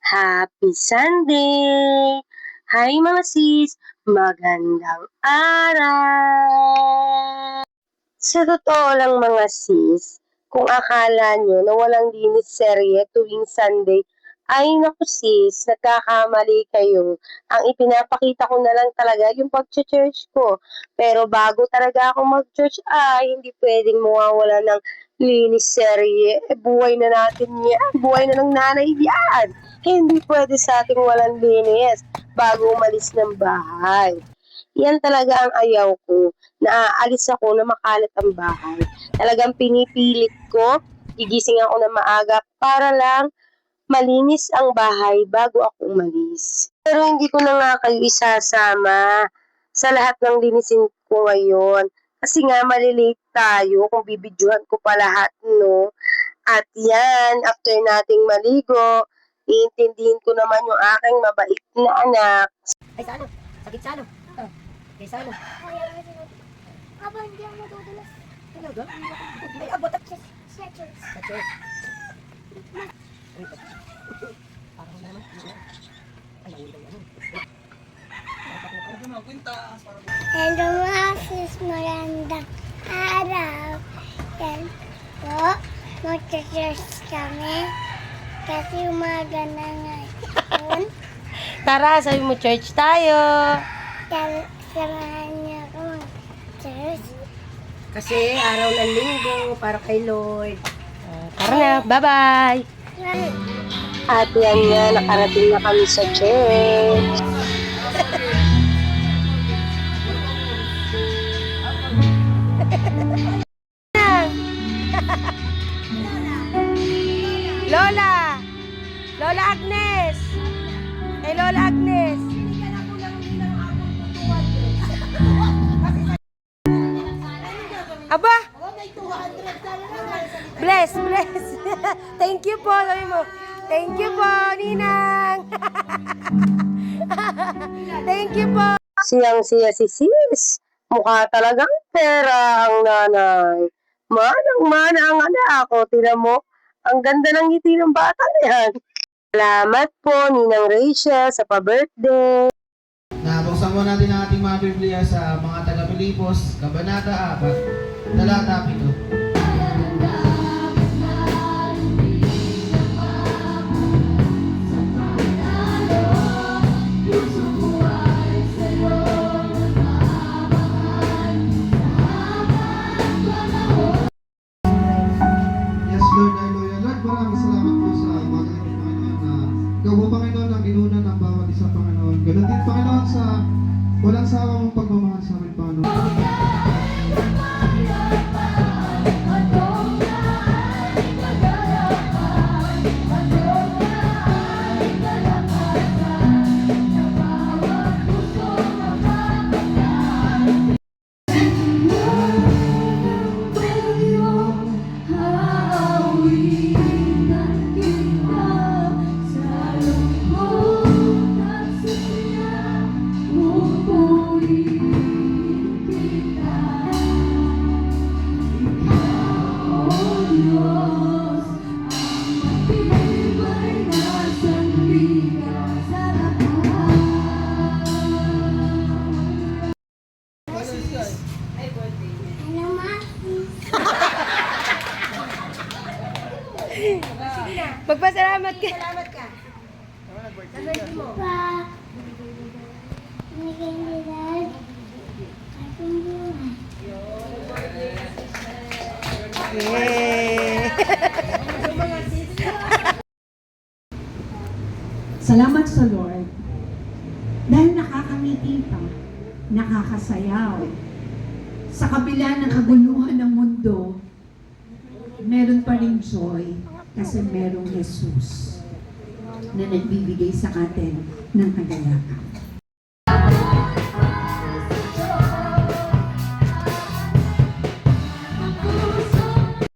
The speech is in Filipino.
Happy Sunday! Hi mga sis! Magandang araw! Sa totoo lang mga sis, kung akala nyo na walang linis serye tuwing Sunday, ay naku sis, nagkakamali kayo. Ang ipinapakita ko na lang talaga yung pag-church ko. Pero bago talaga ako mag-church, ay hindi pwedeng mawawala ng linis serye. Buhay na natin yan. Buhay na ng nanay yan. Hindi pwede sa ating walang linis bago umalis ng bahay. Yan talaga ang ayaw ko. Naaalis ako na makalat ang bahay. Talagang pinipilit ko, gigising ako na maaga para lang malinis ang bahay bago ako umalis. Pero hindi ko na nga kayo isasama sa lahat ng linisin ko ngayon. Kasi nga malilate tayo kung bibidyohan ko pa lahat, no? At yan, after nating maligo, iintindihin ko naman yung aking mabait na anak. Ay, sa ano? Sakit sa ano? Ay, sa ano? Aba, hindi ako madudulas. Talaga? Ay, abot at Skechers. Sakit. Parang naman. Ay, nawin daw ano. Hello mga sis, magandang araw. Yan po, mag-church kami. Kasi umaga na ngayon. Tara, sabi mo church tayo. Yan, samahan niyo ako mag-church. Kasi araw ng linggo para kay Lord. Tara na, bye-bye. At yan nga, nakarating na kami sa church. Lola! Lola Agnes! Kay Lola Agnes! Aba! Bless, bless! Thank you po, sabi mo. Thank you po, Ninang! Thank you po! Siyang-siya si sis. Mukha talagang pera ang nanay. Manang-mana ang anak ko. Tingnan mo, ang ganda ng ngiti ng bata na yan. Salamat po, Ninang Rachel, sa pa-birthday. Nabuksan mo natin ang ating mga Biblia sa mga taga-Pilipos, Kabanata 4, Talata 7. Yes, Lord, hallelujah. Lord, maraming salamat po sa mga kaibigan, Panginoon, na ikaw po, Panginoon, ang inuna ng bawat isa, Panginoon. Ganun din, Panginoon, sa walang sawa mong pagmamahal sa amin, Panginoon. Ano mga sis? Magpasalamat ka! Pa, binigay ni Dad. Ating buhay. Yay! Salamat sa Lord dahil nakakangiti pa, nakakasayaw. Sa kabila ng kaguluhan ng mundo, meron pa rin joy kasi merong Jesus na nagbibigay sa atin ng kagalakan.